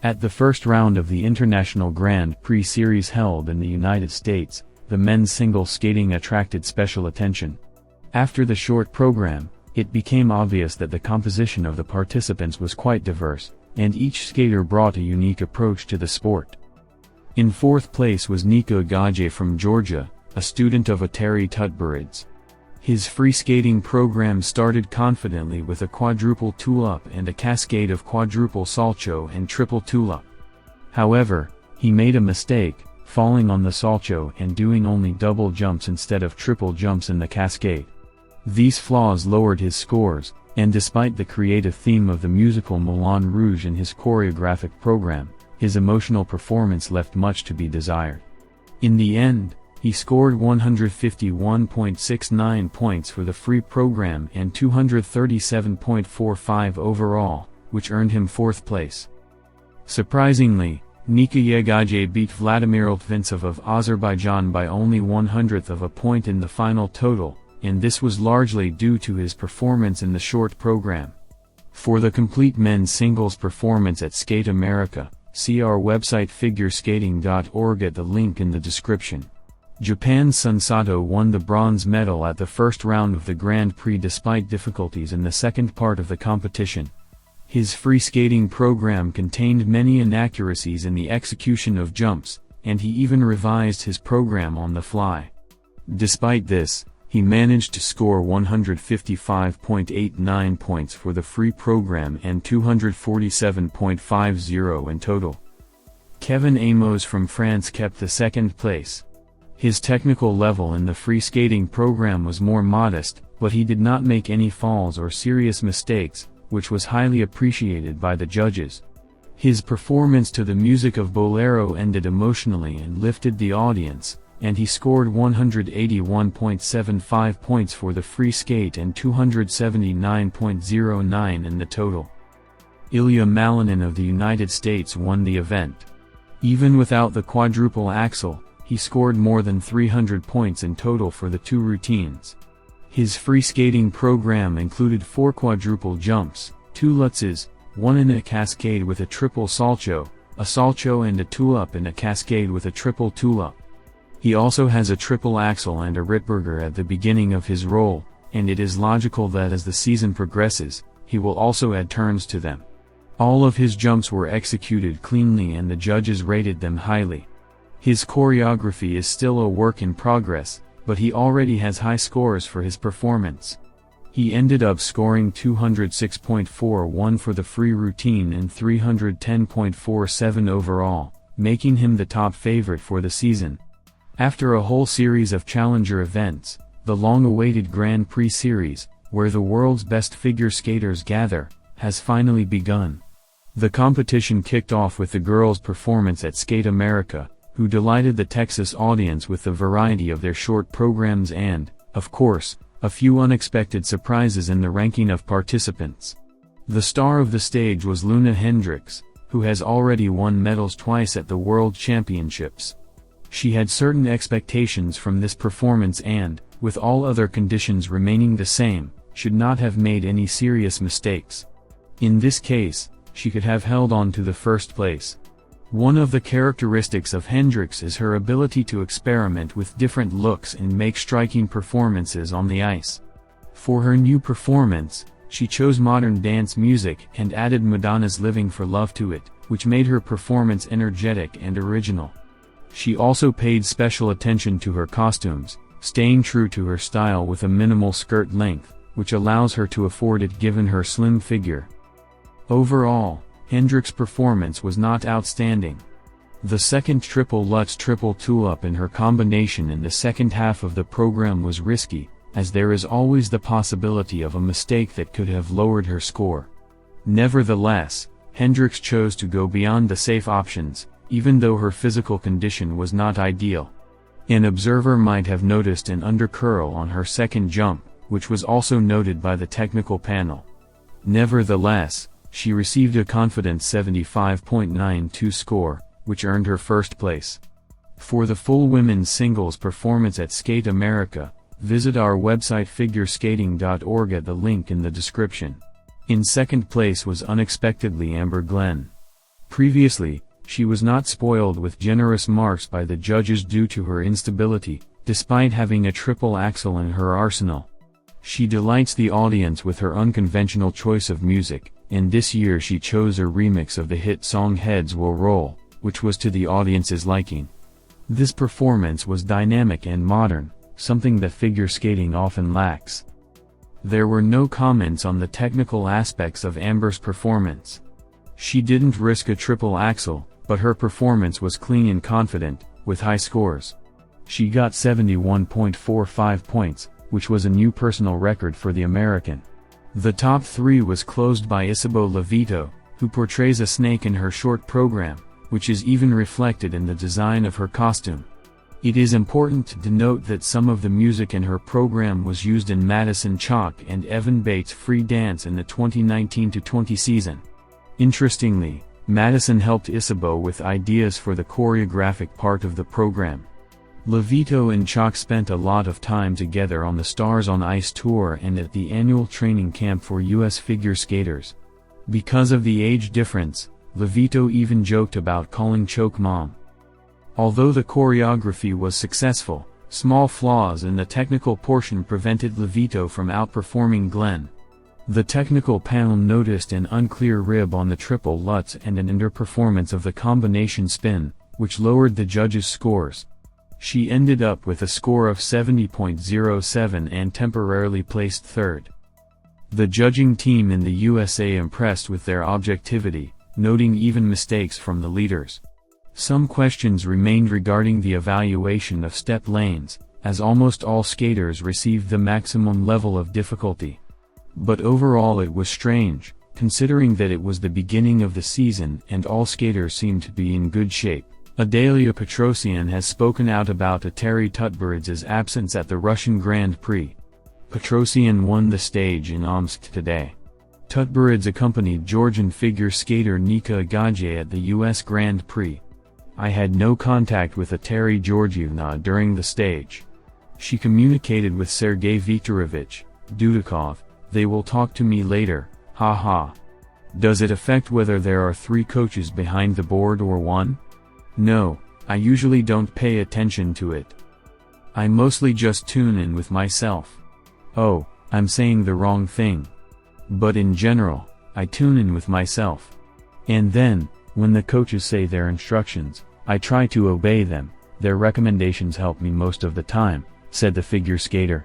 At the first round of the International Grand Prix Series held in the United States, the men's single skating attracted special attention. After the short program, it became obvious that the composition of the participants was quite diverse, and each skater brought a unique approach to the sport. In fourth place was Nika Gaje from Georgia, a student of Atari Tutberidze. His free skating program started confidently with a quadruple tool-up and a cascade of quadruple salcho and triple tool-up. However, he made a mistake, falling on the salcho and doing only double jumps instead of triple jumps in the cascade. These flaws lowered his scores, and despite the creative theme of the musical Moulin Rouge in his choreographic program, his emotional performance left much to be desired. In the end, he scored 151.69 points for the free program and 237.45 overall, which earned him fourth place. Surprisingly, Nika Gaje beat Vladimir Litvintsev of Azerbaijan by only 1/100th of a point in the final total, and this was largely due to his performance in the short program. For the complete men's singles performance at Skate America, see our website figureskating.org at the link in the description. Japan's Sun Sato won the bronze medal at the first round of the Grand Prix despite difficulties in the second part of the competition. His free skating program contained many inaccuracies in the execution of jumps, and he even revised his program on the fly. Despite this, he managed to score 155.89 points for the free program and 247.50 in total. Kevin Amos from France kept the second place. His technical level in the free skating program was more modest, but he did not make any falls or serious mistakes, which was highly appreciated by the judges. His performance to the music of Bolero ended emotionally and lifted the audience, and he scored 181.75 points for the free skate and 279.09 in the total. Ilia Malinin of the United States won the event. Even without the quadruple axel, he scored more than 300 points in total for the two routines. His free skating program included 4 quadruple jumps, 2 lutzes, 1 in a cascade with a triple salcho, a salcho and a tool-up in a cascade with a triple tool-up. He also has a triple axel and a Ritberger at the beginning of his roll, and it is logical that as the season progresses, he will also add turns to them. All of his jumps were executed cleanly and the judges rated them highly. His choreography is still a work in progress, but he already has high scores for his performance. He ended up scoring 206.41 for the free routine and 310.47 overall, making him the top favorite for the season. After a whole series of challenger events, the long-awaited Grand Prix Series, where the world's best figure skaters gather, has finally begun. The competition kicked off with the girls' performance at Skate America, who delighted the Texas audience with the variety of their short programs and, of course, a few unexpected surprises in the ranking of participants. The star of the stage was Luna Hendricks, who has already won medals twice at the World Championships. She had certain expectations from this performance and, with all other conditions remaining the same, should not have made any serious mistakes. In this case, she could have held on to the first place. One of the characteristics of Hendricks is her ability to experiment with different looks and make striking performances on the ice. For her new performance, she chose modern dance music and added Madonna's Living for Love to it, which made her performance energetic and original. She also paid special attention to her costumes, staying true to her style with a minimal skirt length, which allows her to afford it given her slim figure. Overall, Hendricks' performance was not outstanding. The second triple Lutz triple tool-up in her combination in the second half of the program was risky, as there is always the possibility of a mistake that could have lowered her score. Nevertheless, Hendricks chose to go beyond the safe options, even though her physical condition was not ideal. An observer might have noticed an undercurl on her second jump, which was also noted by the technical panel. Nevertheless, she received a confident 75.92 score, which earned her first place. For the full women's singles performance at Skate America, visit our website figureskating.org at the link in the description. In second place was unexpectedly Amber Glenn. Previously, she was not spoiled with generous marks by the judges due to her instability, despite having a triple axel in her arsenal. She delights the audience with her unconventional choice of music, and this year she chose a remix of the hit song Heads Will Roll, which was to the audience's liking. This performance was dynamic and modern, something that figure skating often lacks. There were no comments on the technical aspects of Amber's performance. She didn't risk a triple axel, but her performance was clean and confident, with high scores. She got 71.45 points, which was a new personal record for the American. The top three was closed by Isabeau Levito, who portrays a snake in her short program, which is even reflected in the design of her costume. It is important to note that some of the music in her program was used in Madison Chalk and Evan Bates' Free Dance in the 2019-20 season. Interestingly, Madison helped Isabeau with ideas for the choreographic part of the program. Levito and Chalk spent a lot of time together on the Stars on Ice tour and at the annual training camp for U.S. figure skaters. Because of the age difference, Levito even joked about calling Choke Mom. Although the choreography was successful, small flaws in the technical portion prevented Levito from outperforming Glenn. The technical panel noticed an unclear rib on the triple Lutz and an underperformance of the combination spin, which lowered the judges' scores. She ended up with a score of 70.07 and temporarily placed third. The judging team in the USA impressed with their objectivity, noting even mistakes from the leaders. Some questions remained regarding the evaluation of step lanes, as almost all skaters received the maximum level of difficulty. But overall it was strange, considering that it was the beginning of the season and all skaters seemed to be in good shape. Ilia Petrosian has spoken out about Terry Tutberidze's absence at the Russian Grand Prix. Petrosian won the stage in Omsk today. Tutberidze accompanied Georgian figure skater Nika Agajay at the U.S. Grand Prix. I had no contact with Terry Georgievna during the stage. She communicated with Sergei Viktorovich Dudikov. They will talk to me later, haha. Does it affect whether there are 3 coaches behind the board or 1? No, I usually don't pay attention to it. I mostly just tune in with myself. Oh, I'm saying the wrong thing. But in general, I tune in with myself. And then, when the coaches say their instructions, I try to obey them. Their recommendations help me most of the time, said the figure skater.